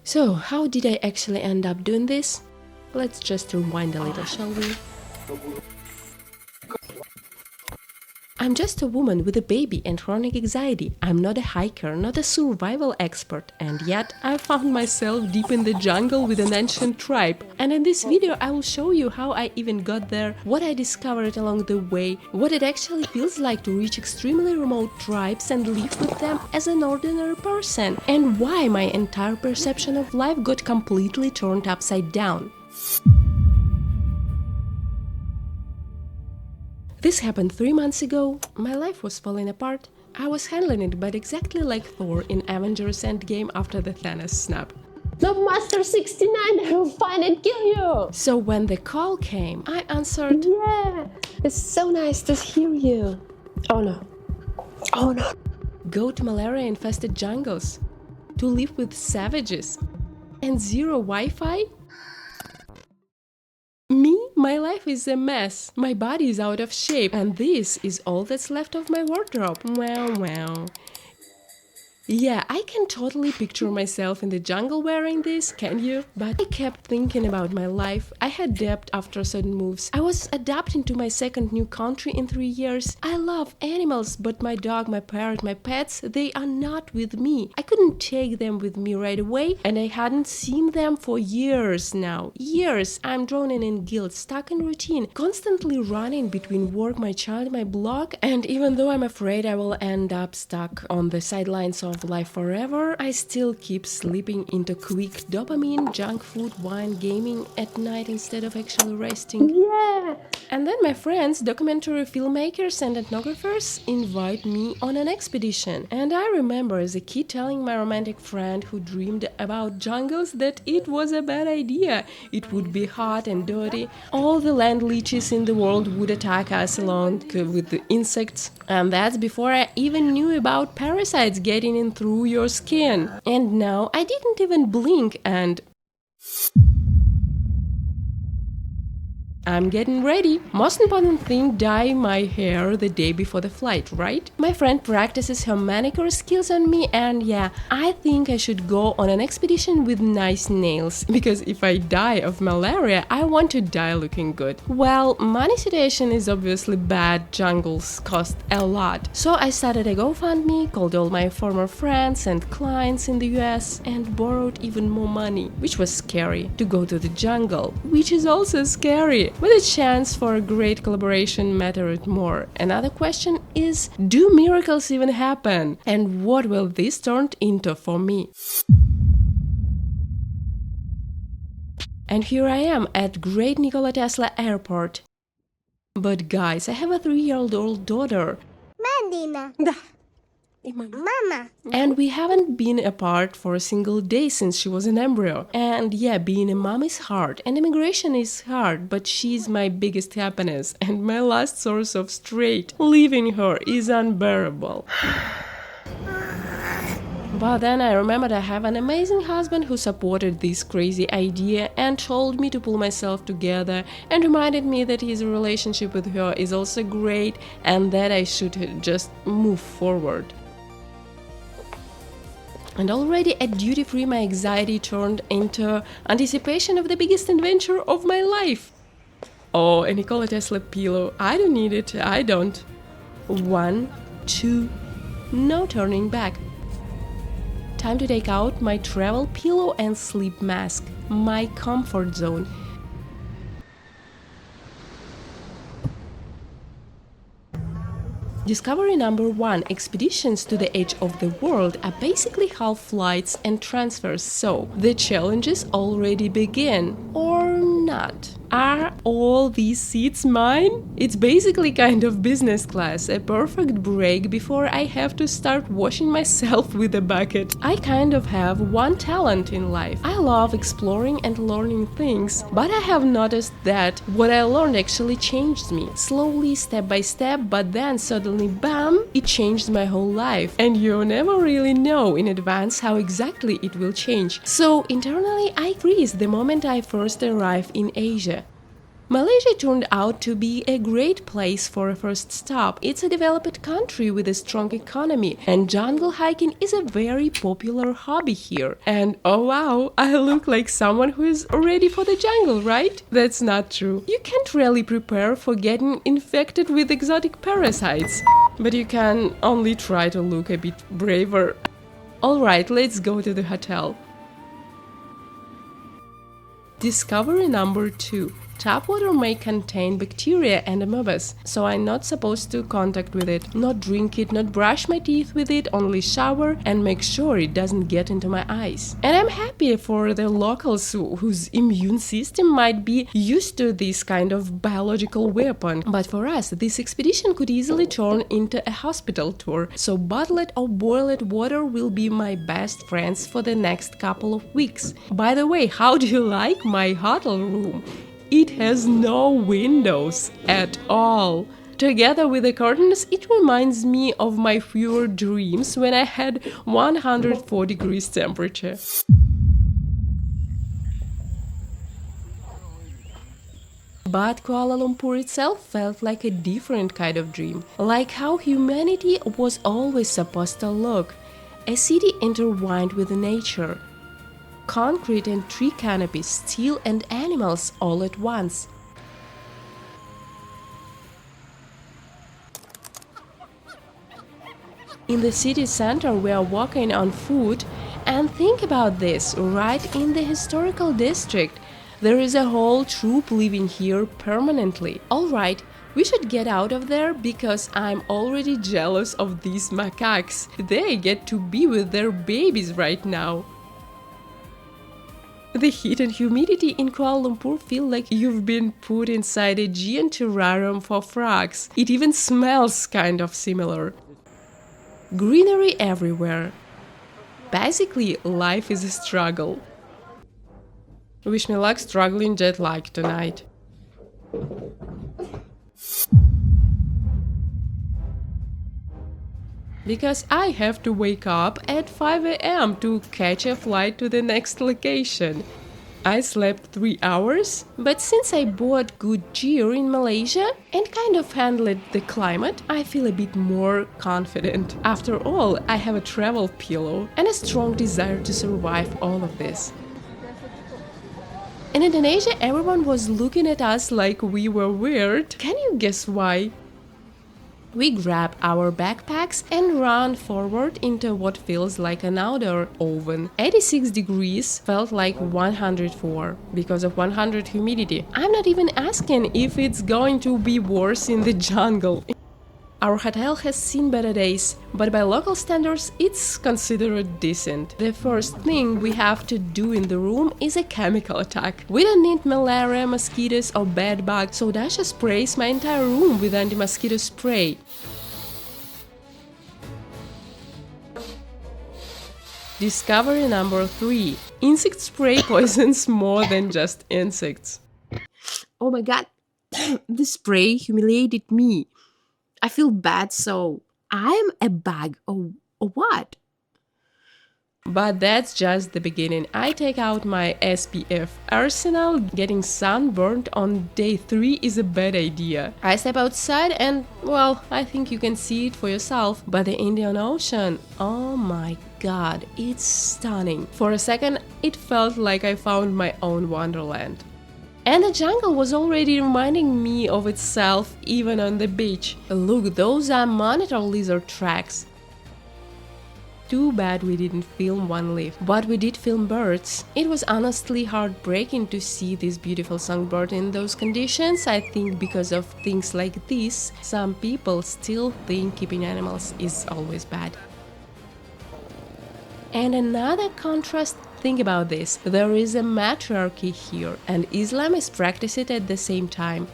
So, how did I actually end up doing this? Let's just rewind a little, shall we? I'm just a woman with a baby and chronic anxiety. I'm not a hiker, not a survival expert, and yet I found myself deep in the jungle with an ancient tribe. And in this video I will show you how I even got there, what I discovered along the way, what it actually feels like to reach extremely remote tribes and live with them as an ordinary person, and why my entire perception of life got completely turned upside down. This happened 3 months ago. My life was falling apart. I was handling it, but exactly like Thor in Avengers Endgame after the Thanos snap. The Master 69, I will find and kill you! So when the call came, I answered. Yeah, it's so nice to hear you. Oh no. Oh no. Go to malaria-infested jungles. To live with savages. And zero Wi-Fi? Me? My life is a mess. My body is out of shape. And this is all that's left of my wardrobe. Wow. Yeah, I can totally picture myself in the jungle wearing this, can you? But I kept thinking about my life. I had depth after certain moves. I was adapting to my second new country in 3 years. I love animals, but my dog, my parrot, my pets, they are not with me. I couldn't take them with me right away, and I hadn't seen them for years now. Years! I'm drowning in guilt, stuck in routine, constantly running between work, my child, my blog, and even though I'm afraid I will end up stuck on the sidelines of life forever, I still keep slipping into quick dopamine, junk food, wine, gaming at night instead of actually resting. Yeah! And then my friends, documentary filmmakers and ethnographers, invite me on an expedition. And I remember as a kid telling my romantic friend who dreamed about jungles that it was a bad idea. It would be hot and dirty. All the land leeches in the world would attack us along with the insects. And that's before I even knew about parasites getting in through your skin. And now I didn't even blink and I'm getting ready. Most important thing, dye my hair the day before the flight, right? My friend practices her manicure skills on me, and yeah, I think I should go on an expedition with nice nails, because if I die of malaria, I want to die looking good. Well, money situation is obviously bad, jungles cost a lot. So I started a GoFundMe, called all my former friends and clients in the US, and borrowed even more money, which was scary, to go to the jungle, which is also scary. But the chance for a great collaboration mattered more. Another question is, do miracles even happen? And what will this turn into for me? And here I am at Great Nikola Tesla Airport. But guys, I have a 3-year-old daughter. Mandina. Mama. And we haven't been apart for a single day since she was an embryo. And yeah, being a mom is hard, and immigration is hard, but she's my biggest happiness and my last source of straight. Leaving her is unbearable. But then I remembered I have an amazing husband who supported this crazy idea and told me to pull myself together and reminded me that his relationship with her is also great and that I should just move forward. And already at duty-free my anxiety turned into anticipation of the biggest adventure of my life. Oh, a Nikola Tesla pillow. I don't need it. I don't. 1, 2, no turning back. Time to take out my travel pillow and sleep mask. My comfort zone. Discovery number 1. Expeditions to the edge of the world are basically half flights and transfers, so the challenges already begin. Or not. Are all these seats mine? It's basically kind of business class, a perfect break before I have to start washing myself with a bucket. I kind of have one talent in life. I love exploring and learning things, but I have noticed that what I learned actually changed me. Slowly, step by step, but then suddenly, bam, it changed my whole life. And you never really know in advance how exactly it will change. So internally, I freeze the moment I first arrive in Asia. Malaysia turned out to be a great place for a first stop. It's a developed country with a strong economy, and jungle hiking is a very popular hobby here. And oh wow, I look like someone who is ready for the jungle, right? That's not true. You can't really prepare for getting infected with exotic parasites, but you can only try to look a bit braver. Alright, let's go to the hotel. Discovery number 2. Tap water may contain bacteria and amoebas, so I'm not supposed to contact with it, not drink it, not brush my teeth with it, only shower and make sure it doesn't get into my eyes. And I'm happy for the locals whose immune system might be used to this kind of biological weapon. But for us, this expedition could easily turn into a hospital tour, so bottled or boiled water will be my best friends for the next couple of weeks. By the way, how do you like my hotel room? It has no windows at all. Together with the curtains, it reminds me of my fewer dreams when I had 104 degrees temperature. But Kuala Lumpur itself felt like a different kind of dream, like how humanity was always supposed to look. A city intertwined with nature. Concrete and tree canopies, steel and animals all at once. In the city center we are walking on foot, and think about this, right in the historical district. There is a whole troop living here permanently. Alright, we should get out of there because I'm already jealous of these macaques. They get to be with their babies right now. The heat and humidity in Kuala Lumpur feel like you've been put inside a giant terrarium for frogs. It even smells kind of similar. Greenery everywhere. Basically, life is a struggle. Wish me luck struggling jet lag tonight. Because I have to wake up at 5 a.m. to catch a flight to the next location. I slept 3 hours, but since I bought good gear in Malaysia and kind of handled the climate, I feel a bit more confident. After all, I have a travel pillow and a strong desire to survive all of this. In Indonesia, everyone was looking at us like we were weird. Can you guess why? We grab our backpacks and run forward into what feels like an outdoor oven. 86 degrees felt like 104 because of 100 humidity. I'm not even asking if it's going to be worse in the jungle. Our hotel has seen better days, but by local standards, it's considered decent. The first thing we have to do in the room is a chemical attack. We don't need malaria, mosquitoes or bed bugs, so Dasha sprays my entire room with anti-mosquito spray. Discovery number 3. Insect spray poisons more than just insects. Oh my god, the spray humiliated me. I feel bad, so I'm a bug or what? But that's just the beginning. I take out my SPF arsenal. Getting sunburned on day 3 is a bad idea. I step outside and, well, I think you can see it for yourself. But the Indian Ocean, oh my god, it's stunning. For a second, it felt like I found my own wonderland. And the jungle was already reminding me of itself even on the beach. Look, those are monitor lizard tracks. Too bad we didn't film one leaf, but we did film birds. It was honestly heartbreaking to see this beautiful songbird in those conditions. I think because of things like this, some people still think keeping animals is always bad. And another contrast, think about this, there is a matriarchy here, and Islam is practiced at the same time.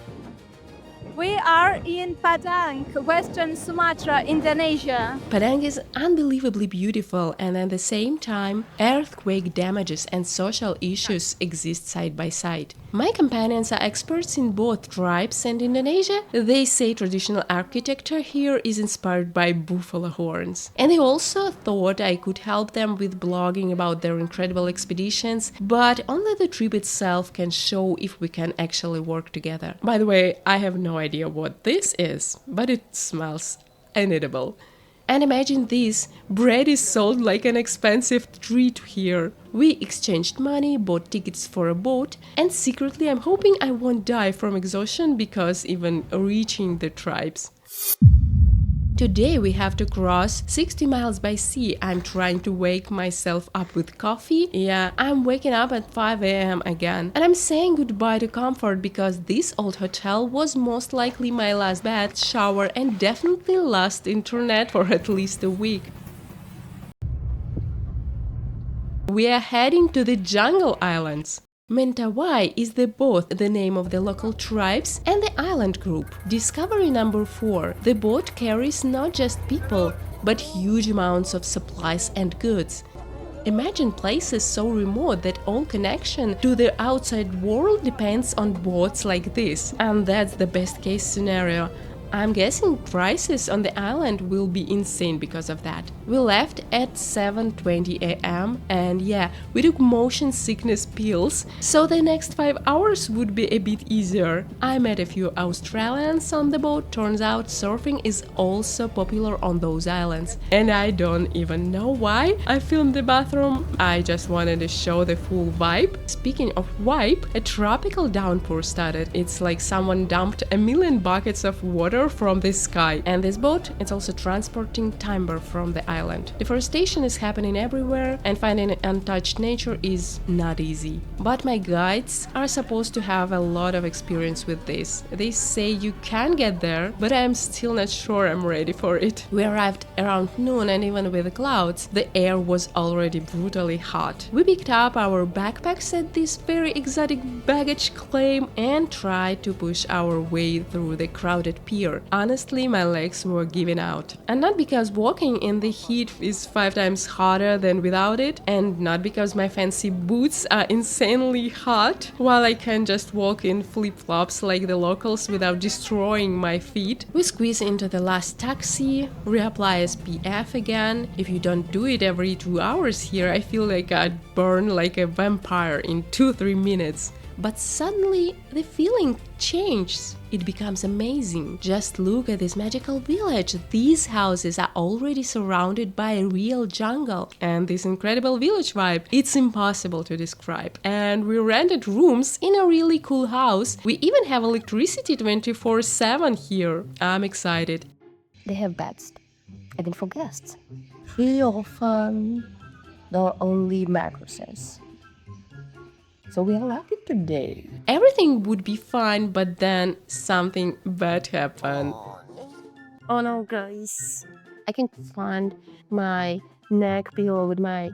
We are in Padang, Western Sumatra, Indonesia. Padang is unbelievably beautiful, and at the same time, earthquake damages and social issues exist side by side. My companions are experts in both tribes and Indonesia. They say traditional architecture here is inspired by buffalo horns. And they also thought I could help them with blogging about their incredible expeditions, but only the trip itself can show if we can actually work together. By the way, I have no idea what this is, but it smells inedible. And imagine this, bread is sold like an expensive treat here. We exchanged money, bought tickets for a boat, and secretly I'm hoping I won't die from exhaustion because even reaching the tribes. Today we have to cross 60 miles by sea. I'm trying to wake myself up with coffee. Yeah, I'm waking up at 5 a.m. again. And I'm saying goodbye to comfort because this old hotel was most likely my last bath, shower, and definitely last internet for at least a week. We are heading to the jungle islands. Mentawai is both the name of the local tribes and the island group. Discovery number 4. The boat carries not just people, but huge amounts of supplies and goods. Imagine places so remote that all connection to the outside world depends on boats like this. And that's the best case scenario. I'm guessing prices on the island will be insane because of that. We left at 7:20 a.m. and yeah, we took motion sickness pills, so the next 5 hours would be a bit easier. I met a few Australians on the boat. Turns out surfing is also popular on those islands. And I don't even know why I filmed the bathroom. I just wanted to show the full vibe. Speaking of vibe, a tropical downpour started. It's like someone dumped a million buckets of water from the sky. And this boat, it's also transporting timber from the island. Deforestation is happening everywhere, and finding untouched nature is not easy. But my guides are supposed to have a lot of experience with this. They say you can get there, but I'm still not sure I'm ready for it. We arrived around noon, and even with the clouds, the air was already brutally hot. We picked up our backpacks at this very exotic baggage claim and tried to push our way through the crowded pier. Honestly, my legs were giving out. And not because walking in the heat is 5 times hotter than without it, and not because my fancy boots are insanely hot, while I can just walk in flip-flops like the locals without destroying my feet. We squeeze into the last taxi, reapply SPF again. If you don't do it every 2 hours here, I feel like I'd burn like a vampire in 2-3 minutes. But suddenly, the feeling changes. It becomes amazing. Just look at this magical village. These houses are already surrounded by a real jungle. And this incredible village vibe, it's impossible to describe. And we rented rooms in a really cool house. We even have electricity 24/7 here. I'm excited. They have beds, even for guests. Real fun, not only mattresses. So we are lucky today. Everything would be fine, but then something bad happened. Oh no, guys. I can find my neck pillow with my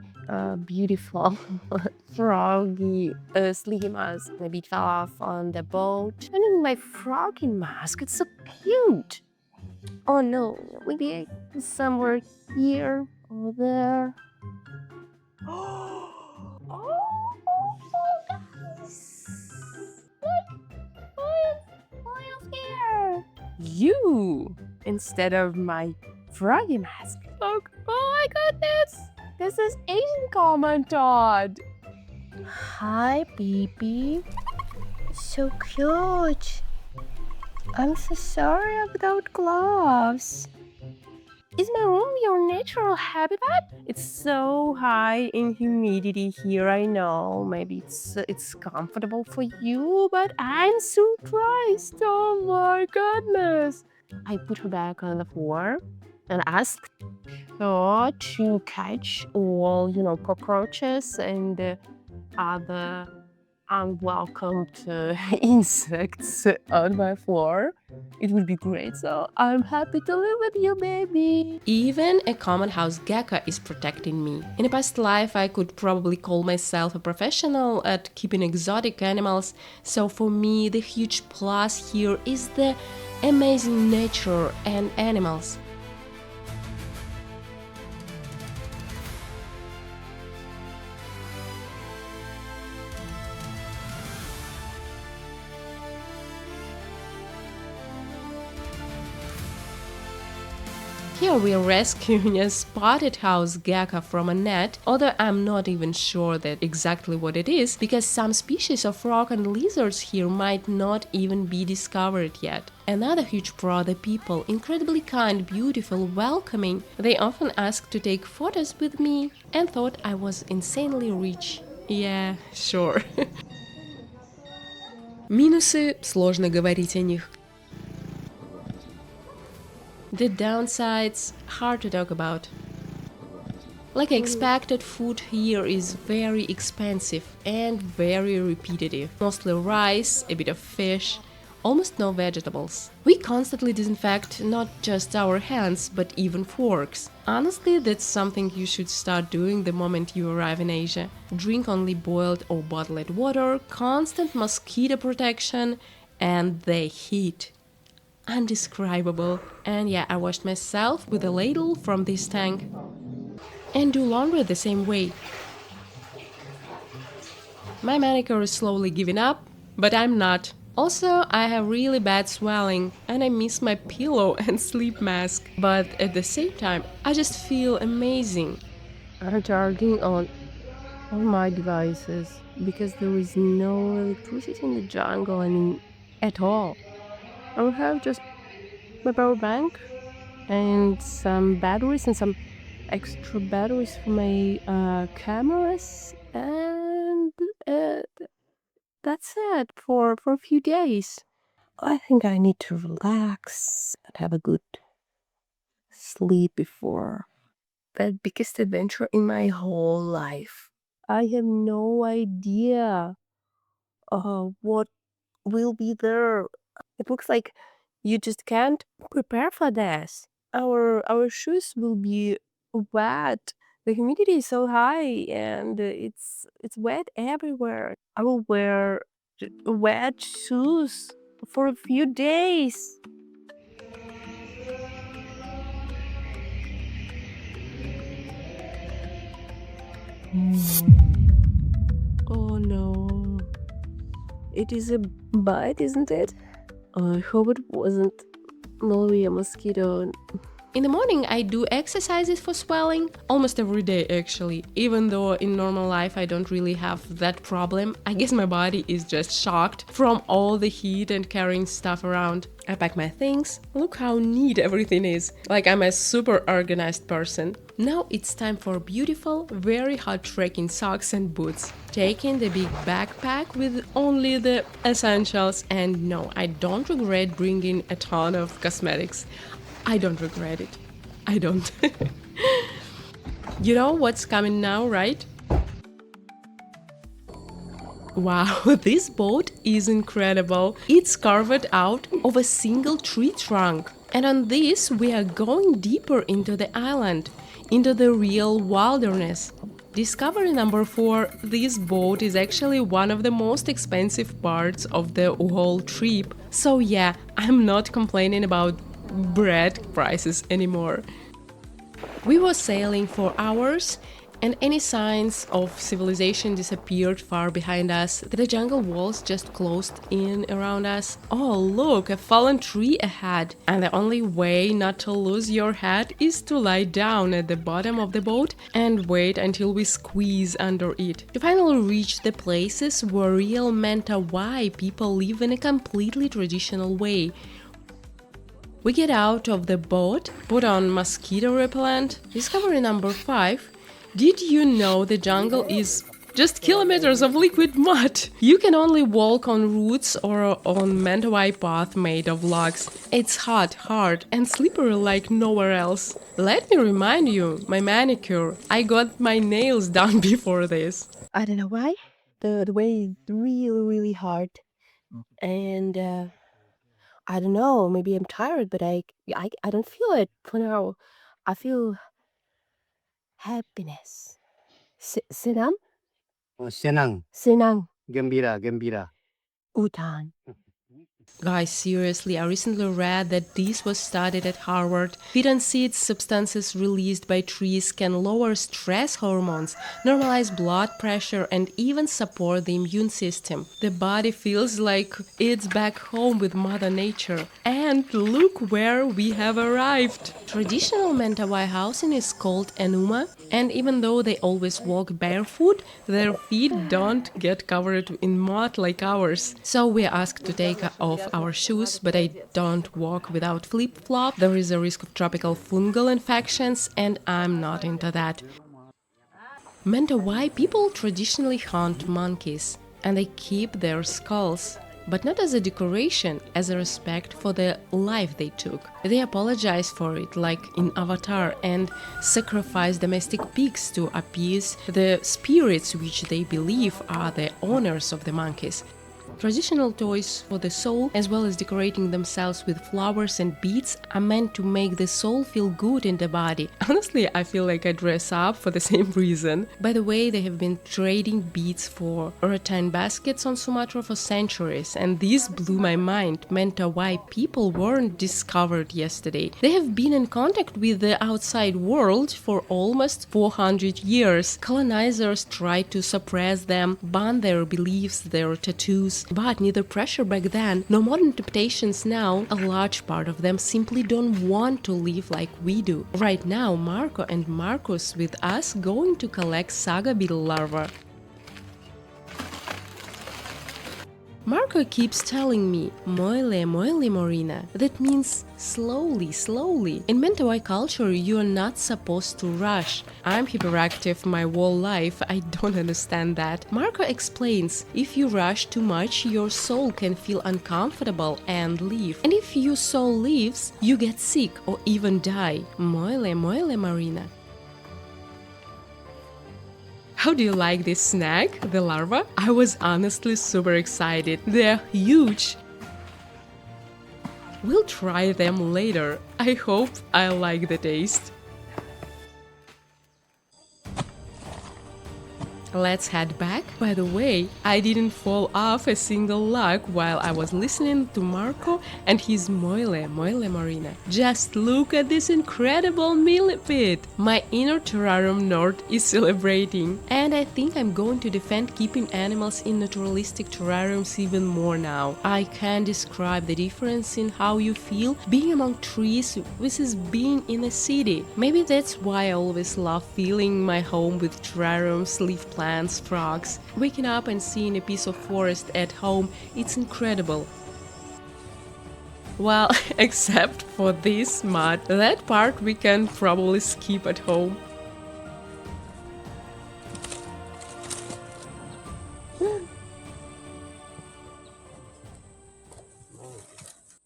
beautiful froggy sleepy mask. Maybe it fell off on the boat. And then my froggy mask, it's so cute. Oh no, maybe somewhere here or there. You instead of my froggy mask. Look, oh my goodness, this is Asian Commandant. Hi, baby. So cute. I'm so sorry without gloves. Is my room your natural habitat? It's so high in humidity here, I know. Maybe it's comfortable for you, but I'm surprised. Oh my goodness. I put her back on the floor and asked her to catch all, cockroaches and other unwelcomed insects on my floor. It would be great, so I'm happy to live with you, baby. Even a common house gecko is protecting me. In a past life, I could probably call myself a professional at keeping exotic animals, so for me, the huge plus here is the amazing nature and animals. Here we are rescuing a spotted house gecko from a net, although I'm not even sure that exactly what it is, because some species of frog and lizards here might not even be discovered yet. Another huge pro, the people, incredibly kind, beautiful, welcoming. They often asked to take photos with me and thought I was insanely rich. Yeah, sure. Минусы сложно говорить о них. The downsides, hard to talk about. Like I expected, food here is very expensive and very repetitive. Mostly rice, a bit of fish, almost no vegetables. We constantly disinfect not just our hands, but even forks. Honestly, that's something you should start doing the moment you arrive in Asia. Drink only boiled or bottled water, constant mosquito protection, and the heat. Undescribable. And yeah, I washed myself with a ladle from this tank. And do laundry the same way. My manicure is slowly giving up, but I'm not. Also, I have really bad swelling and I miss my pillow and sleep mask. But at the same time, I just feel amazing. I'm charging on all my devices because there is no electricity in the jungle, at all. I will have just my power bank and some batteries and some extra batteries for my cameras, and that's it for a few days. I think I need to relax and have a good sleep before that biggest adventure in my whole life. I have no idea what will be there. It looks like you just can't prepare for this. Our shoes will be wet. The humidity is so high and it's wet everywhere. I will wear wet shoes for a few days. Oh no. It is a bite, isn't it? I hope it wasn't only a mosquito. In the morning, I do exercises for swelling, almost every day actually. Even though in normal life I don't really have that problem, I guess my body is just shocked from all the heat and carrying stuff around. I pack my things, look how neat everything is, like I'm a super organized person. Now it's time for beautiful, very hot trekking socks and boots. Taking the big backpack with only the essentials, and no, I don't regret bringing a ton of cosmetics. I don't regret it. I don't. You know what's coming now, right? Wow, this boat is incredible. It's carved out of a single tree trunk. And on this, we are going deeper into the island, into the real wilderness. Discovery number 4, this boat is actually one of the most expensive parts of the whole trip. So yeah, I'm not complaining about bread prices anymore. We were sailing for hours and any signs of civilization disappeared far behind us. The jungle walls just closed in around us. Oh look, a fallen tree ahead. And the only way not to lose your head is to lie down at the bottom of the boat and wait until we squeeze under it. To finally reach the places where real Mentawai people live in a completely traditional way. We get out of the boat, put on mosquito repellent. Discovery number 5. Did you know the jungle is just kilometers of liquid mud? You can only walk on roots or on Mentawai path made of logs. It's hot, hard and slippery like nowhere else. Let me remind you, my manicure. I got my nails done before this. I don't know why, The way is really, really hard. And I don't know, maybe I'm tired, but I don't feel it for now. I feel happiness. Senang? Oh, senang, Senang. gembira, gembira. Utan. Guys, seriously, I recently read that this was studied at Harvard. Phyton seeds, substances released by trees, can lower stress hormones, normalize blood pressure, and even support the immune system. The body feels like it's back home with Mother Nature. And look where we have arrived! Traditional Mentawai housing is called enuma, and even though they always walk barefoot, their feet don't get covered in mud like ours. So we are asked to take off our shoes, but I don't walk without flip-flop. There is a risk of tropical fungal infections, and I'm not into that. Mentawai people traditionally hunt monkeys, and they keep their skulls. But not as a decoration, as a respect for the life they took. They apologize for it, like in Avatar, and sacrifice domestic pigs to appease the spirits which they believe are the owners of the monkeys. Traditional toys for the soul, as well as decorating themselves with flowers and beads, are meant to make the soul feel good in the body. Honestly, I feel like I dress up for the same reason. By the way, they have been trading beads for rattan baskets on Sumatra for centuries, and this blew my mind. Mentawai people weren't discovered yesterday. They have been in contact with the outside world for almost 400 years. Colonizers tried to suppress them, ban their beliefs, their tattoos, but neither pressure back then nor modern temptations now. A large part of them simply don't want to live like we do. Right now, Marco and Marcus with us going to collect saga beetle larvae. Marco keeps telling me, moile, moile, Morina. That means slowly, slowly. In Mentawai culture, you are not supposed to rush. I'm hyperactive my whole life, I don't understand that. Marco explains, if you rush too much, your soul can feel uncomfortable and leave. And if your soul leaves, you get sick or even die. Moile, moile, Marina. How do you like this snack, the larva? I was honestly super excited. They're huge. We'll try them later. I hope I like the taste. Let's head back. By the way, I didn't fall off a single log while I was listening to Marco and his moile Marina. Just look at this incredible millipede! My inner terrarium nerd is celebrating, and I think I'm going to defend keeping animals in naturalistic terrariums even more now. I can't describe the difference in how you feel being among trees versus being in a city. Maybe that's why I always love filling my home with terrariums, leaf plants, frogs. Waking up and seeing a piece of forest at home, it's incredible. Well, except for this mud. That part we can probably skip at home.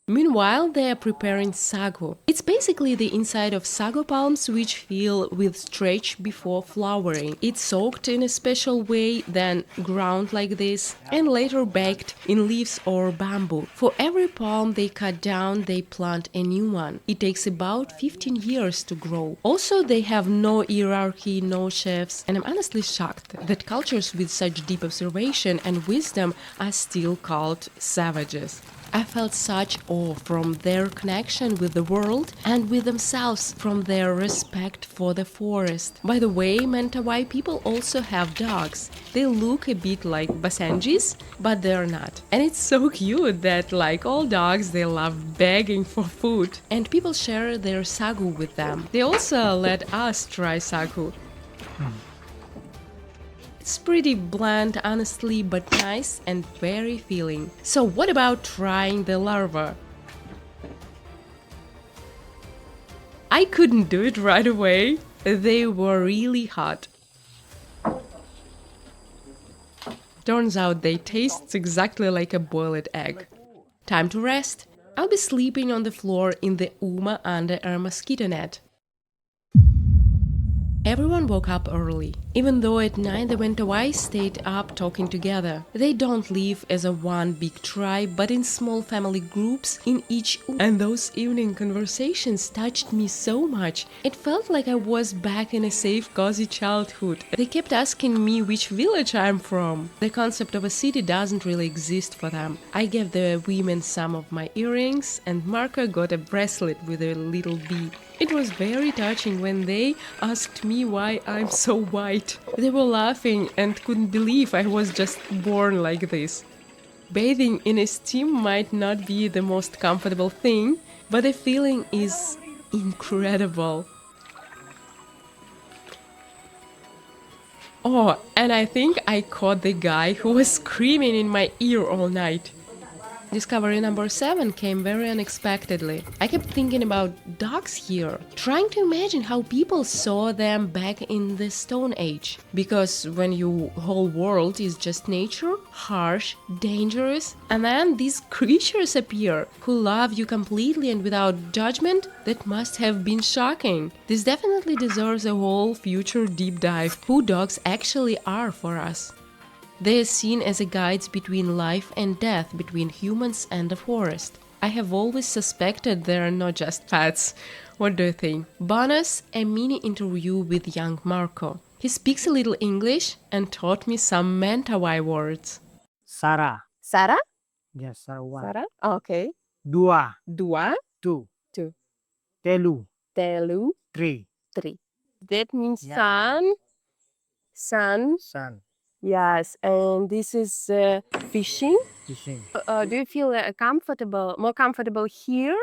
Meanwhile, they are preparing sago. It's basically the inside of sago palms which fill with stretch before flowering. It's soaked in a special way, then ground like this, and later baked in leaves or bamboo. For every palm they cut down, they plant a new one. It takes about 15 years to grow. Also, they have no hierarchy, no chefs, and I'm honestly shocked that cultures with such deep observation and wisdom are still called savages. I felt such awe from their connection with the world and with themselves, from their respect for the forest. By the way, Mentawai people also have dogs. They look a bit like Basenjis, but they're not. And it's so cute that, like all dogs, they love begging for food. And people share their sagu with them. They also let us try sagu. It's pretty bland, honestly, but nice and very filling. So what about trying the larva? I couldn't do it right away. They were really hot. Turns out they taste exactly like a boiled egg. Time to rest. I'll be sleeping on the floor in the Uma under a mosquito net. Everyone woke up early. Even though at night the Mentawai stayed up talking together. They don't live as a one big tribe, but in small family groups in each. And those evening conversations touched me so much. It felt like I was back in a safe, cozy childhood. They kept asking me which village I'm from. The concept of a city doesn't really exist for them. I gave the women some of my earrings, and Marco got a bracelet with a little bee. It was very touching when they asked me why I'm so white. They were laughing and couldn't believe I was just born like this. Bathing in a steam might not be the most comfortable thing, but the feeling is incredible. Oh, and I think I caught the guy who was screaming in my ear all night. Discovery number 7 came very unexpectedly. I kept thinking about dogs here, trying to imagine how people saw them back in the Stone Age. Because when your whole world is just nature, harsh, dangerous, and then these creatures appear who love you completely and without judgment, that must have been shocking. This definitely deserves a whole future deep dive, who dogs actually are for us. They are seen as a guides between life and death, between humans and the forest. I have always suspected they are not just pets. What do you think? Bonus, a mini interview with young Marco. He speaks a little English and taught me some Mentawai words. Sarah. Sarah? Yes, Sarah. One. Sarah? Okay. Dua. Dua, Two. two. Telu. Telu, Three. three. That means Yeah. sun. Sun. Sun. Yes, and this is fishing. Fishing. Do you feel more comfortable here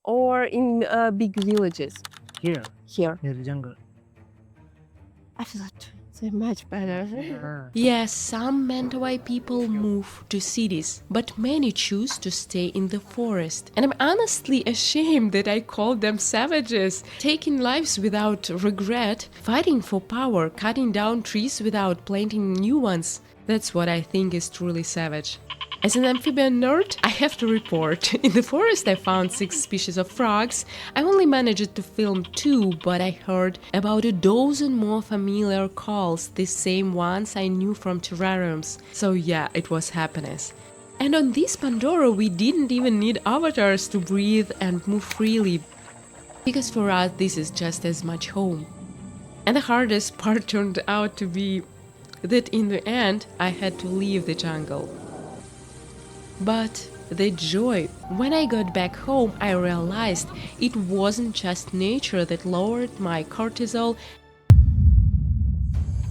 or in big villages? Here. Here. Near the jungle. I feel so much better. Yes, some Mentawai people move to cities, but many choose to stay in the forest. And I'm honestly ashamed that I called them savages, taking lives without regret, fighting for power, cutting down trees without planting new ones. That's what I think is truly savage. As an amphibian nerd, I have to report. In the forest I found 6 species of frogs. I only managed to film 2, but I heard about a dozen more familiar calls, the same ones I knew from terrariums. So yeah, it was happiness. And on this Pandora we didn't even need avatars to breathe and move freely. Because for us this is just as much home. And the hardest part turned out to be that in the end I had to leave the jungle. But the joy, when I got back home, I realized it wasn't just nature that lowered my cortisol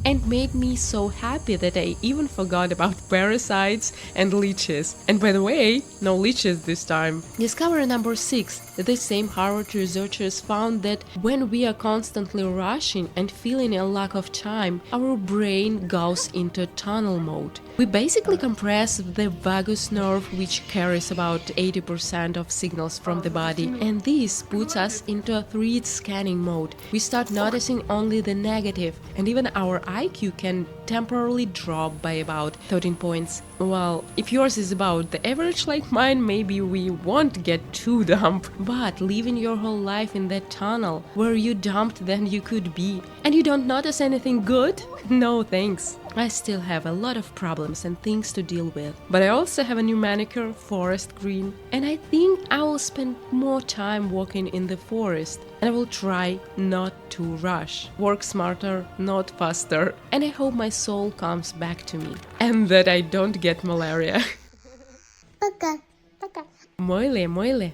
and made me so happy that I even forgot about parasites and leeches. And by the way, no leeches this time. Discovery number 6. The same Harvard researchers found that when we are constantly rushing and feeling a lack of time, our brain goes into tunnel mode. We basically compress the vagus nerve, which carries about 80% of signals from the body, and this puts us into a 3D scanning mode. We start noticing only the negative, and even our IQ can temporarily drop by about 13 points. Well, if yours is about the average like mine, maybe we won't get too dumb. But living your whole life in that tunnel, where you dumped than you could be, and you don't notice anything good? No thanks. I still have a lot of problems and things to deal with. But I also have a new manicure, forest green, and I think I will spend more time walking in the forest. And I will try not to rush. Work smarter, not faster. And I hope my soul comes back to me. And that I don't get malaria. Пока. Пока. Мойле, мойле.